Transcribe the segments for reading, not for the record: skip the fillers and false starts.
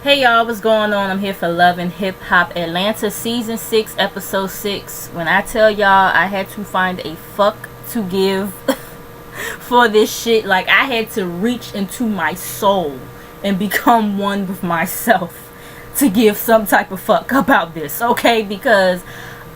Hey y'all, what's going on? I'm here for Love and Hip Hop Atlanta Season 6, Episode 6. When I tell y'all I had to find a fuck to give for this shit, like I had to reach into my soul and become one with myself to give some type of fuck about this, okay? Because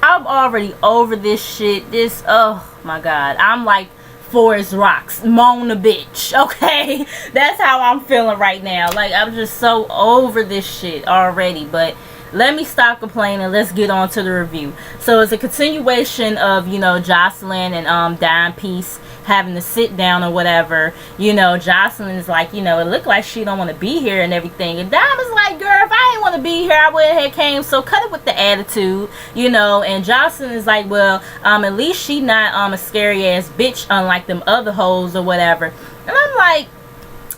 I'm already over this shit. Oh my god. I'm like Forest Rocks, moan a bitch, okay? That's how I'm feeling right now. Like, I'm just so over this shit already. But let me stop complaining. Let's get on to the review. So it's a continuation of, Jocelyn and Dime Piece having to sit down or whatever. Jocelyn is like, it looked like she don't want to be here and everything. And Dime is like, girl, if I didn't want to be here, I would have came. So cut it with the attitude, And Jocelyn is like, well, at least she not a scary ass bitch, unlike them other hoes or whatever. And I'm like,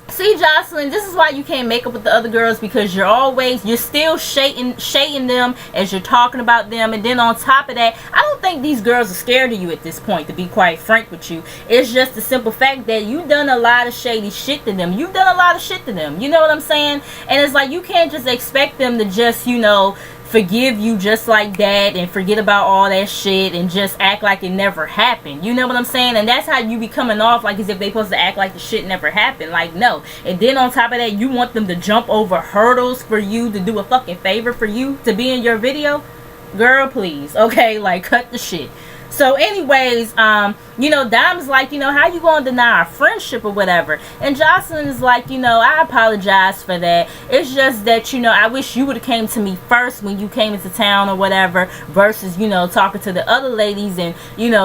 see, Jocelyn, this is why you can't make up with the other girls, because you're still shading them as you're talking about them. And then on top of that, I don't think these girls are scared of you at this point, to be quite frank with you. It's just the simple fact that you've done a lot of shady shit to them. You've done a lot of shit to them. You know what I'm saying? And it's like, you can't just expect them to just, forgive you just like that and forget about all that shit and just act like it never happened. You know what I'm saying? And that's how you be coming off, like as if they supposed to act like the shit never happened. Like, no. And then on top of that, you want them to jump over hurdles for you to do a fucking favor for you to be in your video? Girl, please. Okay, like, cut the shit. So anyways, Dime's like, how you gonna deny our friendship or whatever? And Jocelyn is like, I apologize for that. It's just that, I wish you would have came to me first when you came into town or whatever, versus, talking to the other ladies and,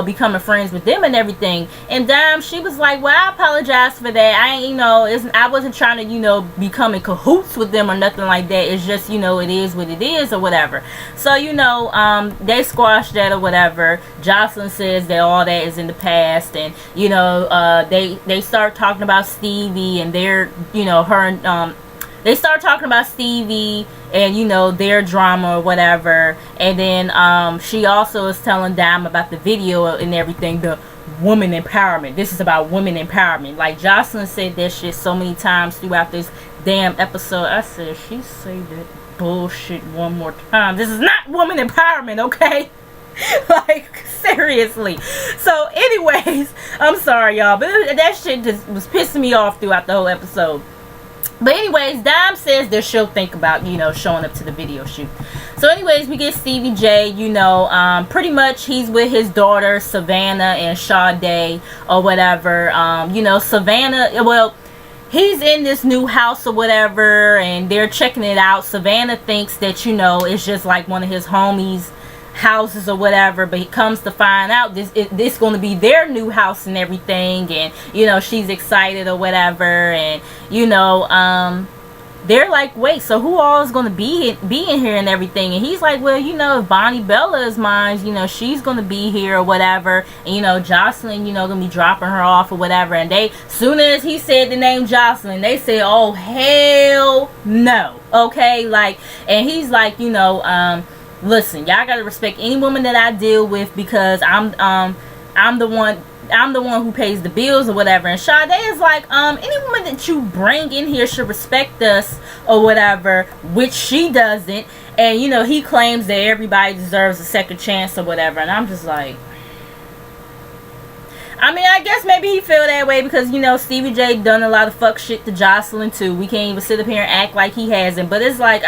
becoming friends with them and everything. And Dime, she was like, well, I apologize for that. I wasn't trying to, become in cahoots with them or nothing like that. It's just, it is what it is or whatever. So, they squashed that or whatever. Jocelyn says that all that is in the past, and they start talking about Stevie and their they start talking about Stevie and their drama or whatever. And then she also is telling Dime about the video and everything, the woman empowerment. This is about women empowerment. Like, Jocelyn said that shit so many times throughout this damn episode. I said, she say that bullshit one more time. This is not woman empowerment, okay? Like, seriously. So anyways, I'm sorry y'all, but that shit just was pissing me off throughout the whole episode. But anyways, Dime says that she'll think about, showing up to the video shoot. So anyways, we get Stevie J, pretty much he's with his daughter Savannah and Sade or whatever. Savannah, well, he's in this new house or whatever, and they're checking it out. Savannah thinks that, it's just like one of his homies' houses or whatever, but he comes to find out this going to be their new house and everything. And she's excited or whatever, and they're like, wait, so who all is going to be in here and everything? And he's like, well, if Bonnie Bella is mine, she's going to be here or whatever. And Jocelyn, going to be dropping her off or whatever. And soon as he said the name Jocelyn, they said, oh hell no, okay? Like, and he's like, listen, y'all gotta respect any woman that I deal with, because I'm the one who pays the bills or whatever. And Sade is like, any woman that you bring in here should respect us or whatever, which she doesn't. And he claims that everybody deserves a second chance or whatever. And I'm just like, I guess maybe he feel that way because, Stevie J done a lot of fuck shit to Jocelyn too. We can't even sit up here and act like he hasn't. But it's like,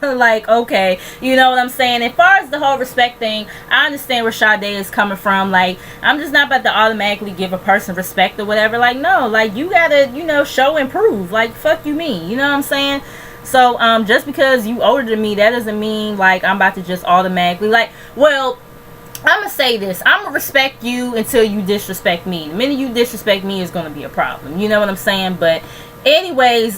like, okay, you know what I'm saying? As far as the whole respect thing, I understand where Sade is coming from. Like, I'm just not about to automatically give a person respect or whatever. Like, no, like, you gotta, show and prove. Like, fuck you mean, you know what I'm saying? So, just because you older than me, that doesn't mean, like, I'm about to just automatically, like, well, I'm gonna say this. I'm gonna respect you until you disrespect me. The minute you disrespect me is gonna be a problem. You know what I'm saying? But anyways,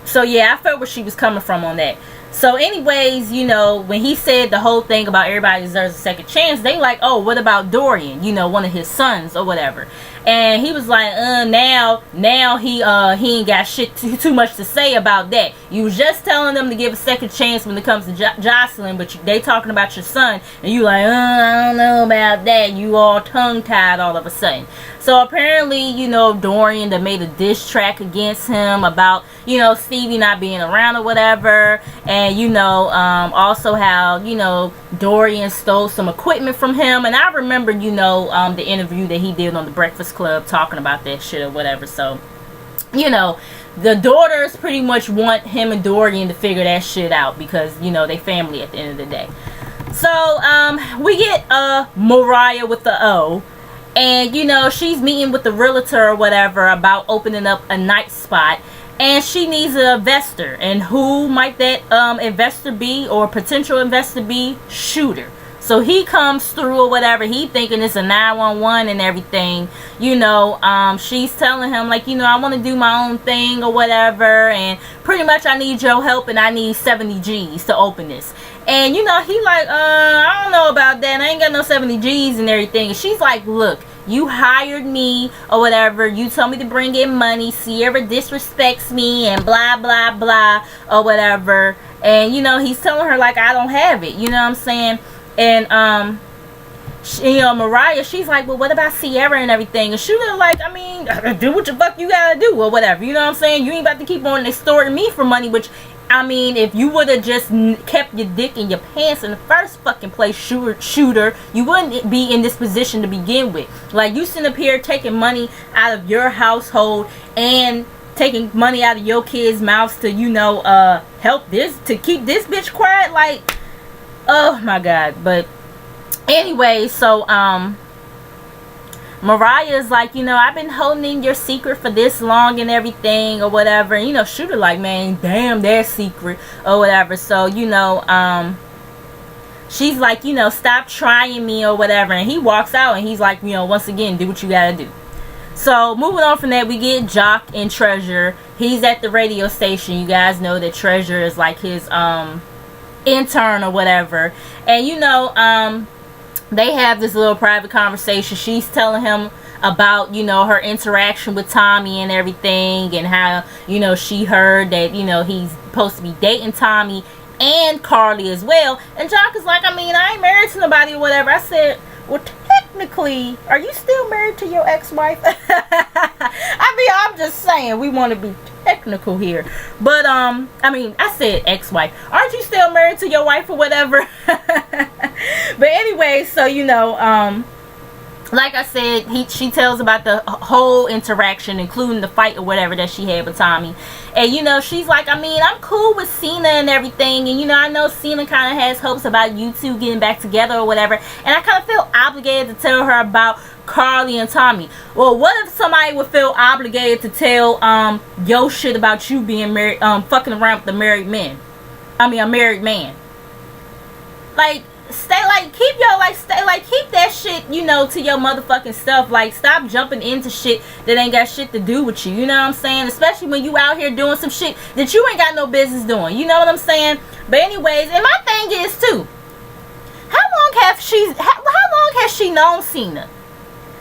so yeah, I felt where she was coming from on that. So anyways, when he said the whole thing about everybody deserves a second chance, they like, oh, what about Dorian, one of his sons or whatever. And he was like, now he ain't got shit too much to say about that. You was just telling them to give a second chance when it comes to Jocelyn, but they talking about your son, and you like, I don't know about that. You all tongue-tied all of a sudden. So apparently, you know, Dorian that made a diss track against him about, you know, Stevie not being around or whatever. And, you know, also how, you know, Dorian stole some equipment from him. And I remember, you know, the interview that he did on the Breakfast Club talking about that shit or whatever. So, you know, the daughters pretty much want him and Dorian to figure that shit out because, you know, they family at the end of the day. So, we get Mariah with the O. And, you know, she's meeting with the realtor or whatever about opening up a night spot. And she needs an investor. And who might that investor be or potential investor be? Shooter. So he comes through or whatever. He thinking it's a 911 and everything. You know, she's telling him, like, you know, I want to do my own thing or whatever. And pretty much I need your help and I need 70 G's to open this. And, you know, he like, I don't know about that. I ain't got no 70 G's and everything. And she's like, look, you hired me or whatever. You told me to bring in money. Sierra disrespects me and blah, blah, blah or whatever. And, you know, he's telling her, like, I don't have it. You know what I'm saying? And, you know, Mariah, she's like, well, what about Sierra and everything? And Shooter like, I mean, do what the fuck you gotta do or whatever. You know what I'm saying? You ain't about to keep on extorting me for money, which... I mean, if you would have just kept your dick in your pants in the first fucking place, Shooter, you wouldn't be in this position to begin with. Like, you sitting up here taking money out of your household and taking money out of your kids' mouths to, you know, help this, to keep this bitch quiet. Like, oh my God. But anyway, so, Mariah's like, you know, I've been holding in your secret for this long and everything or whatever. And, you know, Shooter like, man, damn, their secret or whatever. So, you know, she's like, you know, stop trying me or whatever. And he walks out and he's like, you know, once again, do what you gotta do. So, moving on from that, we get Jock and Treasure. He's at the radio station. You guys know that Treasure is like his intern or whatever. And, you know, they have this little private conversation. She's telling him about, you know, her interaction with Tommy and everything, and how, you know, she heard that, you know, he's supposed to be dating Tommy and Carly as well. And Jock is like, I mean, I ain't married to nobody or whatever. I said, well, technically, are you still married to your ex-wife? I mean, I'm just saying, we want to be technical here. But, I mean, I said ex-wife. Aren't you still married to your wife or whatever? But anyway, so, you know, like I said, she tells about the whole interaction, including the fight or whatever that she had with Tommy. And, you know, she's like, I mean, I'm cool with Cena and everything. And, you know, I know Cena kind of has hopes about you two getting back together or whatever. And I kind of feel obligated to tell her about Carly and Tommy. Well, what if somebody would feel obligated to tell yo shit about you being married, fucking around with a married man? I mean, a married man. Like, stay, like, keep your, like, stay, like, keep that shit, you know, to your motherfucking stuff. Like, stop jumping into shit that ain't got shit to do with you. You know what I'm saying? Especially when you out here doing some shit that you ain't got no business doing. You know what I'm saying? But anyways, and my thing is too, how long has she known Cena?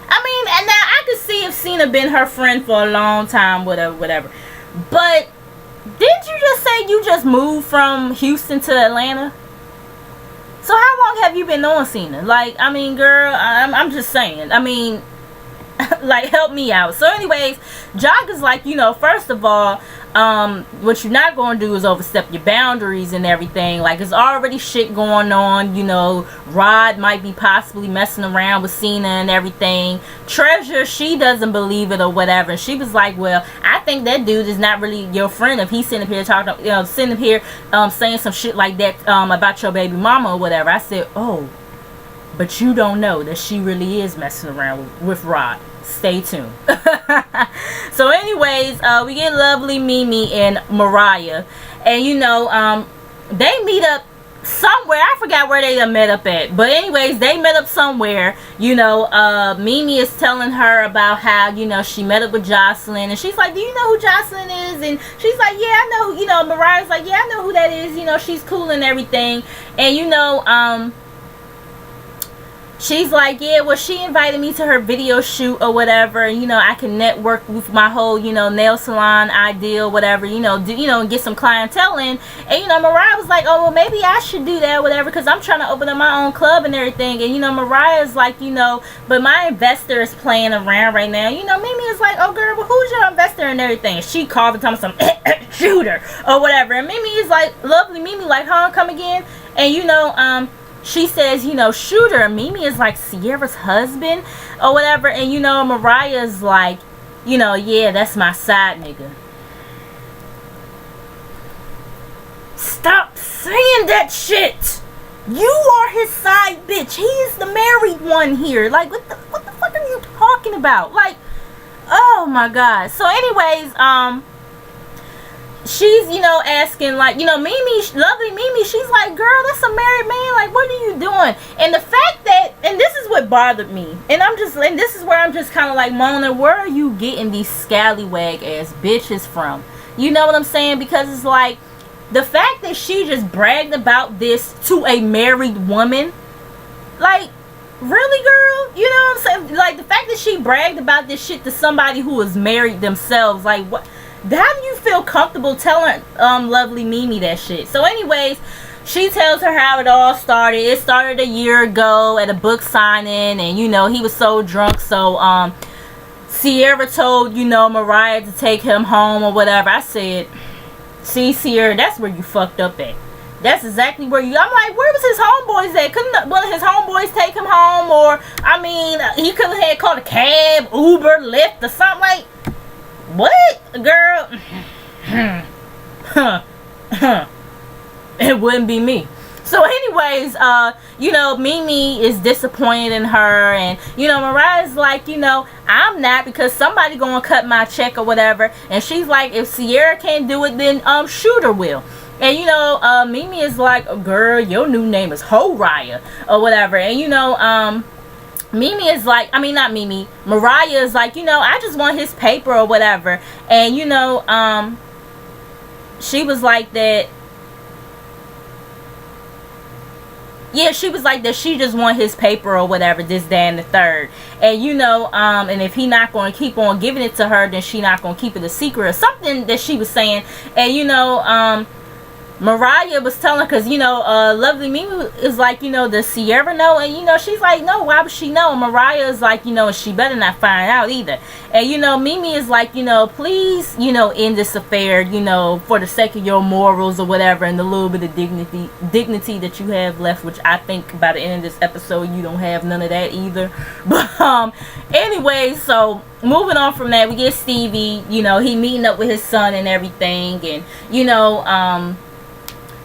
I mean, and now I could see if Cena been her friend for a long time, whatever. But didn't you just say you just moved from Houston to Atlanta? So how long have you been knowing Cena? Like, I mean, girl, I'm just saying. I mean, like, help me out. So anyways, Jock is like, you know, first of all, what you're not going to do is overstep your boundaries and everything. Like, there's already shit going on. You know, Rod might be possibly messing around with Cena and everything. Treasure, she doesn't believe it or whatever. And she was like, well, I think that dude is not really your friend if he's sitting up here talking, you know, sitting up here saying some shit like that about your baby mama or whatever. I said, oh, but you don't know that she really is messing around with Rod. Stay tuned. So anyways, we get lovely Mimi and Mariah, and you know, they meet up somewhere. I forgot where they met up at, but anyways, they met up somewhere. You know, Mimi is telling her about how, you know, she met up with Jocelyn, and she's like, do you know who Jocelyn is? And she's like, yeah, I know. You know, Mariah's like, yeah, I know who that is. You know, she's cool and everything. And you know, she's like, yeah, well, she invited me to her video shoot or whatever, and, you know, I can network with my whole, you know, nail salon ideal, whatever, you know, get some clientele in. And, you know, Mariah was like, oh, well, maybe I should do that, whatever, because I'm trying to open up my own club and everything. And, you know, Mariah's like, you know, but my investor is playing around right now. You know, Mimi is like, oh, girl, well, who's your investor and everything? And she called and told me some shooter or whatever. And Mimi is like, lovely Mimi, like, huh, come again? And, you know, she says, you know, Shooter. Mimi is like Sierra's husband or whatever. And, you know, Mariah's like, you know, yeah, that's my side nigga. Stop saying that shit. You are his side bitch. He is the married one here. Like, what the fuck are you talking about? Like, oh my God. So anyways, she's, you know, asking, like, you know, Mimi, lovely Mimi, she's like, girl, that's a married man, like, what are you doing? And the fact that, and this is what bothered me, and this is where I'm just kind of like moaning, where are you getting these scallywag ass bitches from? You know what I'm saying? Because it's like, the fact that she just bragged about this to a married woman, like, really, girl? You know what I'm saying? Like, the fact that she bragged about this shit to somebody who was married themselves, like, what? How do you feel comfortable telling lovely Mimi that shit? So anyways, she tells her how it all started. It started a year ago at a book signing, and, you know, he was so drunk, so Sierra told, you know, Mariah to take him home or whatever. I said, see, Sierra, that's where you fucked up at. That's exactly where you, I'm like, where was his homeboys at? Couldn't one of his homeboys take him home? Or, I mean, he could have had called a cab, Uber, Lyft, or something. Like, what, girl? It wouldn't be me. So anyways, you know, Mimi is disappointed in her, and, you know, Mariah's like, you know, I'm not, because somebody gonna cut my check or whatever. And she's like, if Sierra can't do it, then Shooter will. And, you know, Mimi is like, oh, girl, your new name is Horaya or whatever. And, you know, Mimi is like, I mean, not Mimi, Mariah is like, you know, I just want his paper or whatever. And, you know, she was like that. Yeah, she was like that she just want his paper or whatever, this, that, and the third. And, you know, and if he not going to keep on giving it to her, then she not going to keep it a secret or something that she was saying. And, you know, Mariah was telling, because, you know, lovely Mimi is like, you know, does Sierra know? And, you know, she's like, no, why would she know? And Mariah is like, you know, she better not find out either. And, you know, Mimi is like, you know, please, you know, end this affair, you know, for the sake of your morals or whatever, and the little bit of dignity that you have left, which I think by the end of this episode, you don't have none of that either. But, anyway, so moving on from that, we get Stevie, you know, he meeting up with his son and everything. And, you know,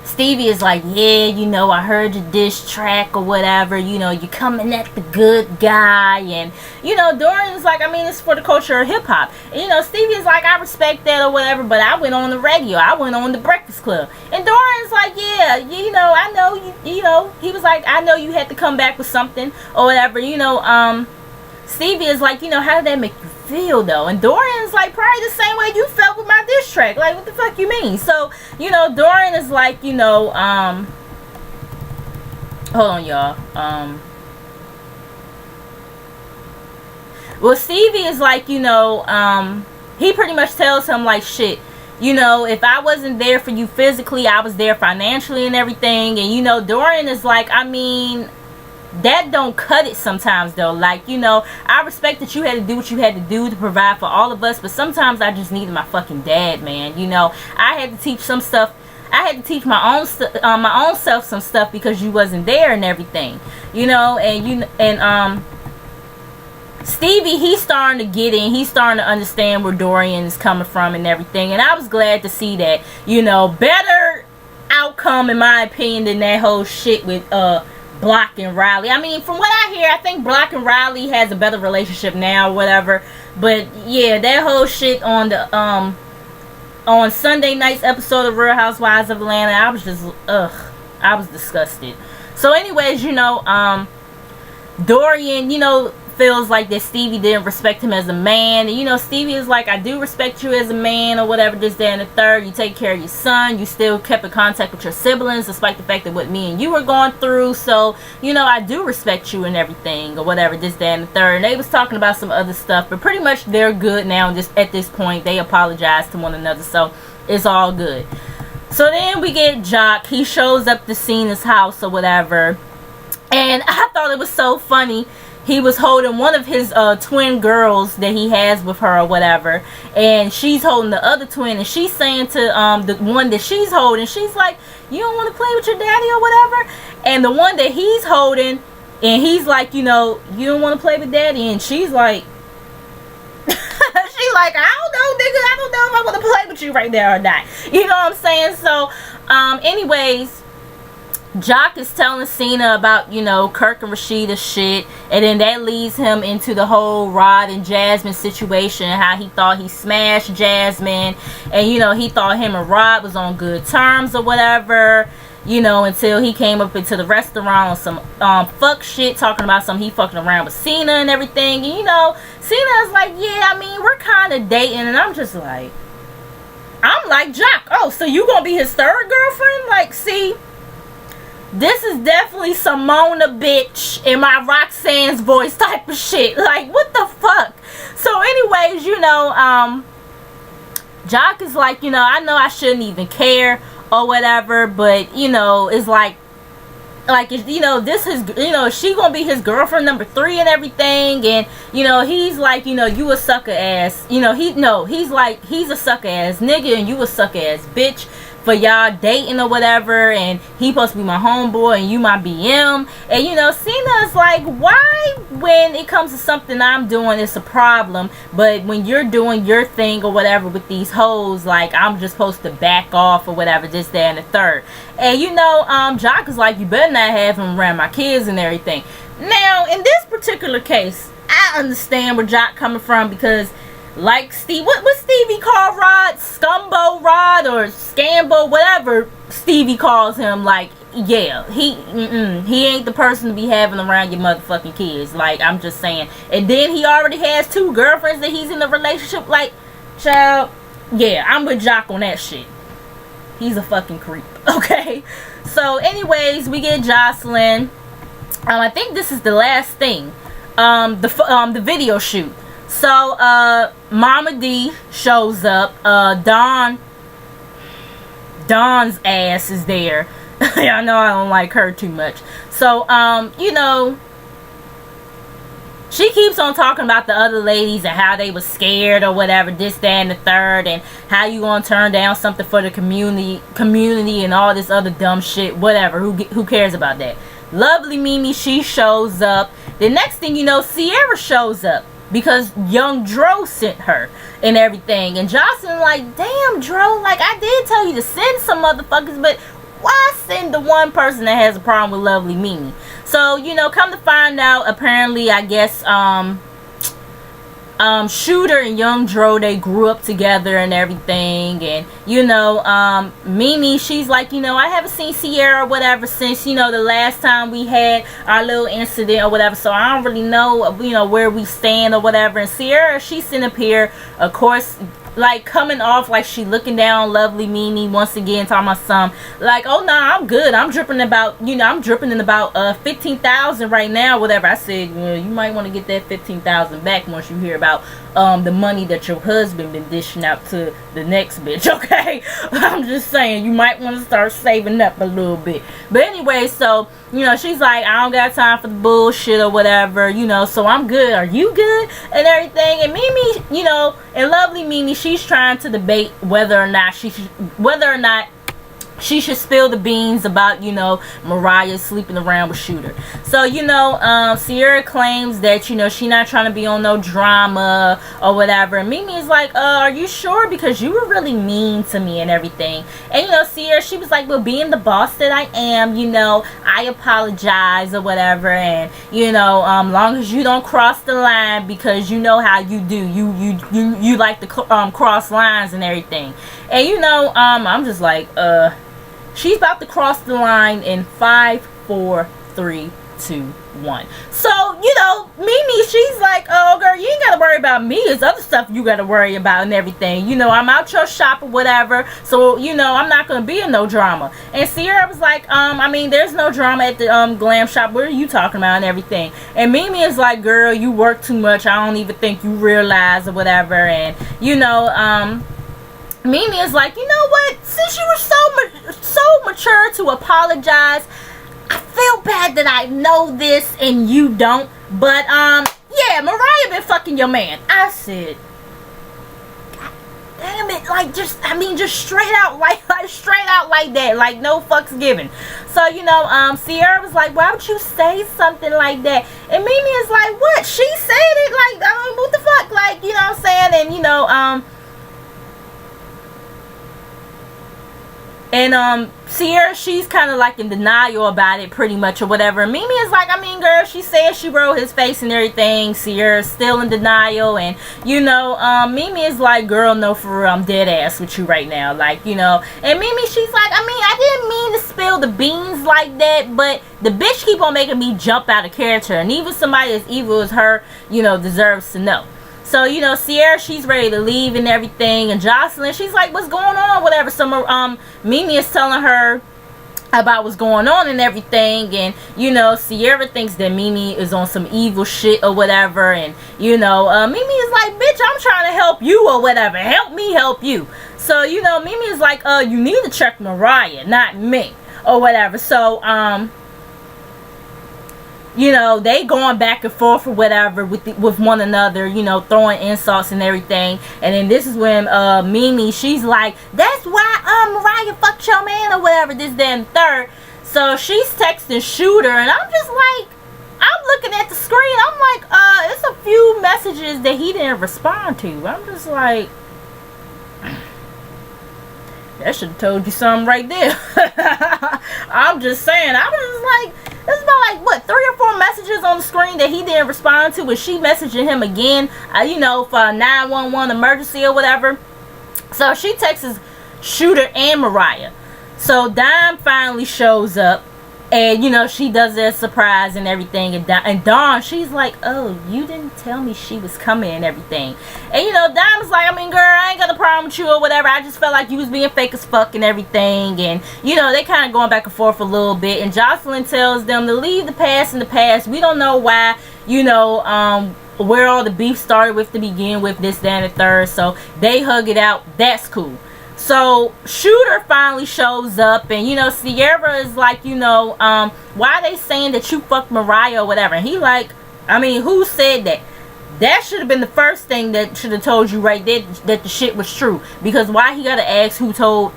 Stevie is like, yeah, you know, I heard your diss track or whatever, you know, you coming at the good guy. And, you know, Dorian's like, I mean, it's for the culture of hip-hop. And, you know, Stevie is like, I respect that or whatever, but I went on the radio, I went on the Breakfast Club. And Dorian's like, yeah, you know, I know, you know, he was like, I know you had to come back with something or whatever. You know, Stevie is like, you know, how did that make you feel though? And Dorian's like, probably the same way you felt with my diss track. Like, what the fuck you mean? So, you know, Dorian is like, you know, hold on, y'all. Well, Stevie is like, you know, he pretty much tells him like, shit, you know, if I wasn't there for you physically, I was there financially and everything. And, you know, Dorian is like, I mean, that don't cut it sometimes though. Like, you know, I respect that you had to do what you had to do to provide for all of us, but sometimes I just needed my fucking dad, man. You know, I had to teach some stuff. I had to teach my own self some stuff because you wasn't there and everything. You know, and Stevie, he's starting to get in. He's starting to understand where Dorian is coming from and everything. And I was glad to see that. You know, better outcome in my opinion than that whole shit with Block and Riley. I mean, from what I hear, I think Block and Riley has a better relationship now, whatever. But yeah, that whole shit on the on Sunday night's episode of Real Housewives of Atlanta, I was just I was disgusted. So anyways, you know, Dorian, you know, feels like that Stevie didn't respect him as a man. And, you know, Stevie is like, I do respect you as a man or whatever, this, that, and the third. You take care of your son. You still kept in contact with your siblings despite the fact that what me and you were going through. So, you know, I do respect you and everything or whatever, this, that, and the third. And they was talking about some other stuff, but pretty much they're good now. Just at this point, they apologize to one another. So it's all good. So then we get Jock. He shows up to Cena's house or whatever. And I thought it was so funny. He was holding one of his twin girls that he has with her or whatever. And she's holding the other twin. And she's saying to the one that she's holding, she's like, you don't want to play with your daddy or whatever? And the one that he's holding, and he's like, you know, you don't want to play with daddy? And she's like, she's like, I don't know, nigga. I don't know if I want to play with you right now or not. You know what I'm saying? So, anyways, Jock is telling Cena about, you know, Kirk and Rashida's shit, and then that leads him into the whole Rod and Jasmine situation, how he thought he smashed Jasmine, and, you know, he thought him and Rod was on good terms or whatever, you know, until he came up into the restaurant on some fuck shit, talking about some he fucking around with Cena and everything. And, you know, Cena's like, yeah, I mean, we're kind of dating. And I'm just like, I'm like, Jock, oh, so you gonna be his third girlfriend? Like, see, this is definitely Simona bitch in my Roxanne's voice type of shit. Like, what the fuck? So anyways, you know, Jock is like, you know I shouldn't even care or whatever, but, you know, it's like, you know, this is, you know, she gonna be his girlfriend number 3 and everything. And, you know, he's like, you know, you a sucker ass, you know, he's like, he's a sucker ass nigga and you a sucker ass bitch for y'all dating or whatever, and he supposed to be my homeboy and you my BM. And, you know, Cena's like, why when it comes to something I'm doing it's a problem, but when you're doing your thing or whatever with these hoes, like, I'm just supposed to back off or whatever, this, that, and the third. And, you know, Jock is like, you better not have him around my kids and everything. Now, in this particular case, I understand where Jock coming from, because like Steve, what Stevie called Rod? Scumbo Rod or Scambo, whatever Stevie calls him. Like, yeah, he ain't the person to be having around your motherfucking kids. Like, I'm just saying. And then he already has 2 girlfriends that he's in a relationship. Like, child, yeah, I'm with Jock on that shit. He's a fucking creep. Okay. So, anyways, we get Jocelyn. I think this is the last thing. The video shoot. So, Mama D shows up. Dawn's ass is there. I know I don't like her too much. So, you know, she keeps on talking about the other ladies and how they was scared or whatever, this, that, and the third, and how you gonna turn down something for the community and all this other dumb shit, whatever. Who cares about that? Lovely Mimi, she shows up. The next thing you know, Sierra shows up, because young Dro sent her and everything. And Jocelyn like, damn, Dro, like, I did tell you to send some motherfuckers, but why send the one person that has a problem with Lovely Mimi? So, you know, come to find out, apparently, I guess, Shooter and young Dro, they grew up together and everything. And, you know, Mimi, she's like, you know, I haven't seen Sierra or whatever since, you know, the last time we had our little incident or whatever, so I don't really know, you know, where we stand or whatever. And Sierra, she's sitting up here, of course, like, coming off like she looking down Lovely Mimi once again, talking about some, like, oh nah, I'm good, I'm dripping about, you know, I'm dripping in about 15,000 right now, whatever. I said, well, you might want to get that 15,000 back once you hear about the money that your husband been dishing out to the next bitch. Okay, I'm just saying, you might want to start saving up a little bit. But anyway, so, you know, she's like, I don't got time for the bullshit or whatever, you know, so I'm good, are you good, and everything. And Mimi, you know, and Lovely Mimi, she's trying to debate whether or not she should spill the beans about, you know, Mariah sleeping around with Shooter. So, you know, Sierra claims that, you know, she not trying to be on no drama or whatever. And Mimi is like, are you sure? Because you were really mean to me and everything. And, you know, Sierra, she was like, well, being the boss that I am, you know, I apologize or whatever. And, you know, long as you don't cross the line, because you know how you do. You like to cross lines and everything. And, you know, I'm just like, she's about to cross the line in 5, 4, 3, 2, 1. So, you know, Mimi, she's like, oh, girl, you ain't got to worry about me. There's other stuff you got to worry about and everything. You know, I'm out your shop or whatever. So, you know, I'm not going to be in no drama. And Sierra was like, I mean, there's no drama at the glam shop. What are you talking about and everything? And Mimi is like, girl, you work too much. I don't even think you realize or whatever. And, you know, Mimi is like, you know what? Since you were so mature to apologize, I feel bad that I know this and you don't. But yeah, Mariah been fucking your man. I said, God damn it, like just straight out like that, like no fucks given. So, you know, Sierra was like, why would you say something like that? And Mimi is like, what? She said it, like, I mean, what the fuck, like, you know what I'm saying? And you know, and Sierra, she's kind of like in denial about it pretty much or whatever. And Mimi is like, I mean, girl, she said she rolled his face and everything. Sierra's still in denial. And, you know, Mimi is like, girl, no, for real, I'm dead ass with you right now. Like, you know. And Mimi, she's like, I mean, I didn't mean to spill the beans like that. But the bitch keep on making me jump out of character. And even somebody as evil as her, you know, deserves to know. So, you know, Sierra, she's ready to leave and everything. And Jocelyn, she's like, what's going on? Whatever. So, Mimi is telling her about what's going on and everything. And, you know, Sierra thinks that Mimi is on some evil shit or whatever. And, you know, Mimi is like, bitch, I'm trying to help you or whatever. Help me help you. So, you know, Mimi is like, you need to check Mariah, not me or whatever. So, you know, they going back and forth or whatever with one another, you know, throwing insults and everything. And then this is when Mimi, she's like, that's why Mariah fucked your man or whatever, this, that, and third. So she's texting Shooter, and I'm just like, I'm looking at the screen, I'm like, it's a few messages that he didn't respond to. I'm just like, that should have told you something right there. I'm just saying, I was just like, there's about like, what, 3 or 4 messages on the screen that he didn't respond to, and she messaging him again, you know, for a 911 emergency or whatever. So she texts Shooter and Mariah. So Dime finally shows up, and, you know, she does their surprise and everything. And Dawn, she's like, oh, you didn't tell me she was coming and everything. And, you know, Dime's like, I mean, girl, I ain't got a problem with you or whatever. I just felt like you was being fake as fuck and everything. And, you know, they kind of going back and forth a little bit. And Jocelyn tells them to leave the past in the past. We don't know why, you know, where all the beef started with to begin with, this, that, and the third. So they hug it out. That's cool. So Shooter finally shows up, and, you know, Sierra is like, you know, why are they saying that you fucked Mariah or whatever? And he like, I mean, who said that? That should have been the first thing that should have told you right there that the shit was true. Because why he gotta ask who told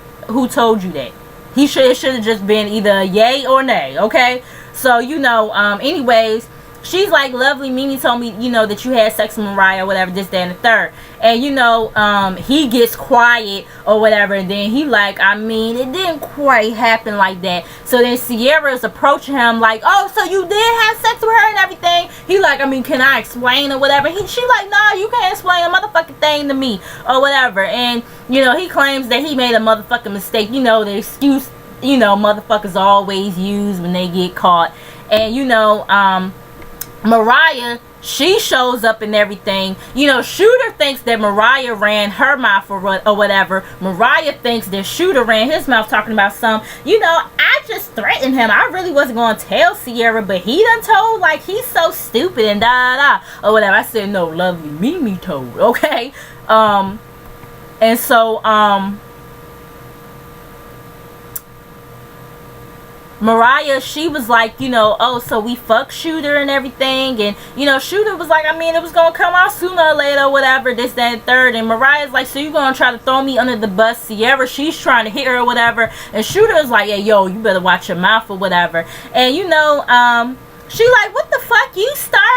you that? It should have just been either yay or nay, okay? So, you know, anyways, she's like, lovely, Mimi told me, you know, that you had sex with Mariah or whatever, this, that, and the third. And, you know, he gets quiet or whatever. And then he like, I mean, it didn't quite happen like that. So then Sierra is approaching him like, oh, so you did have sex with her and everything? He like, I mean, can I explain or whatever? She like, nah, you can't explain a motherfucking thing to me or whatever. And, you know, he claims that he made a motherfucking mistake. You know, the excuse, you know, motherfuckers always use when they get caught. And, you know, Mariah, she shows up and everything. You know, Shooter thinks that Mariah ran her mouth or whatever. Mariah thinks that Shooter ran his mouth talking about some. You know, I just threatened him. I really wasn't going to tell Sierra, but he done told, like, he's so stupid and da or whatever. I said, no, lovely, Mimi told, okay? And so, Mariah, she was like, you know, oh, so we fuck Shooter and everything. And, you know, Shooter was like, I mean, it was going to come out sooner or later, whatever, this, that, and third. And Mariah's like, so you going to try to throw me under the bus? Sierra, she's trying to hit her or whatever. And Shooter is like, hey, yo, you better watch your mouth or whatever. And, you know, she like, what the fuck? You started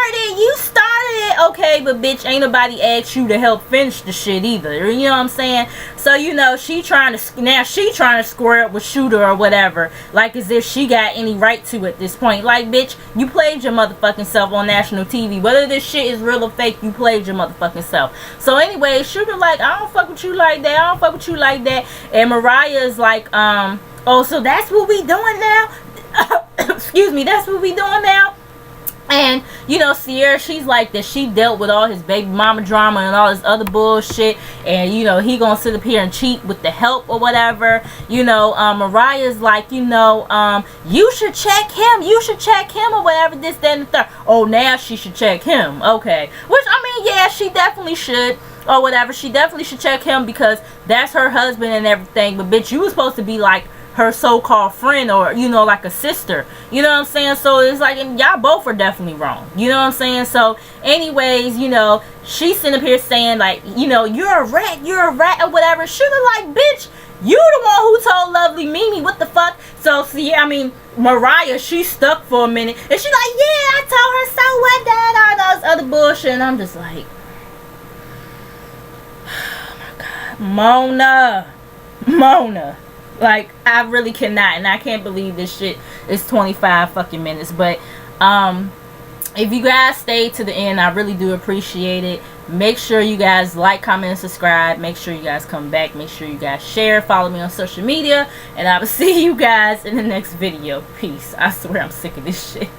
it. Okay, but bitch, ain't nobody asked you to help finish the shit either. You know what I'm saying? So, you know, she trying to square up with Shooter or whatever. Like as if she got any right to at this point. Like, bitch, you played your motherfucking self on national TV. Whether this shit is real or fake, you played your motherfucking self. So anyway, Shooter like, I don't fuck with you like that. I don't fuck with you like that. And Mariah is like, oh, so that's what we doing now? excuse me, that's what we doing now. And, you know, Sierra, she's like that. She dealt with all his baby mama drama and all this other bullshit. And, you know, he gonna sit up here and cheat with the help or whatever. You know, Mariah's like, you know, you should check him. You should check him or whatever, this, that, and the third. Oh, now she should check him. Okay. Which, I mean, yeah, she definitely should. Or whatever. She definitely should check him because that's her husband and everything. But, bitch, you was supposed to be like her so-called friend, or, you know, like a sister. You know what I'm saying? So it's like, and y'all both are definitely wrong. You know what I'm saying? So anyways, you know, she's sitting up here saying like, you know, you're a rat or whatever. Sugar like, bitch, you the one who told lovely Mimi, what the fuck? So see, I mean, Mariah, she stuck for a minute and she's like, yeah, I told her so what, that, all those other bullshit. And I'm just like, oh my God, Mona. Like, I really cannot, and I can't believe this shit is 25 fucking minutes. But if you guys stayed to the end, I really do appreciate it. Make sure you guys like, comment, and subscribe. Make sure you guys come back. Make sure you guys share. Follow me on social media, and I will see you guys in the next video. Peace. I swear I'm sick of this shit.